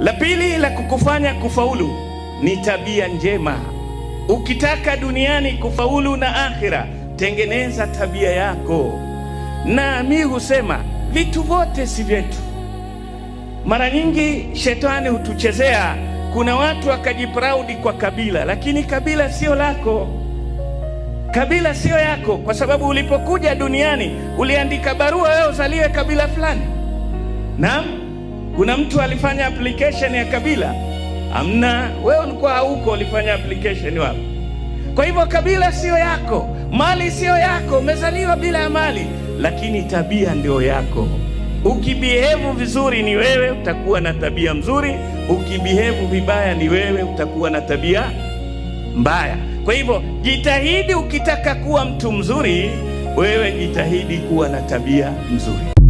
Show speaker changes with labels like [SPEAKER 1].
[SPEAKER 1] La pili la kukufanya kufaulu ni tabia njema. Ukitaka duniani kufaulu na akhira, tengeneza tabia yako. Na mimi husema vitu vyote si vyetu. Mara nyingi shetani hutuchezea. Kuna watu wakajiproudi kwa kabila, lakini kabila sio lako. Kabila sio yako, kwa sababu ulipokuja duniani uliandika barua wewe uzaliwe kabila fulani. Naam, kuna mtu alifanya application ya kabila? Amna, wewe ulikuwa hauko, ulifanya application wapi? Kwa hivyo kabila sio yako, mali sio yako, umezaliwa bila ya mali, lakini tabia ndio yako. Ukibehave vizuri ni wewe, utakuwa na tabia mzuri. Ukibehave vibaya ni wewe, utakuwa na tabia mbaya. Kwa hivyo jitahidi, ukitaka kuwa mtu mzuri, wewe jitahidi kuwa na tabia mzuri.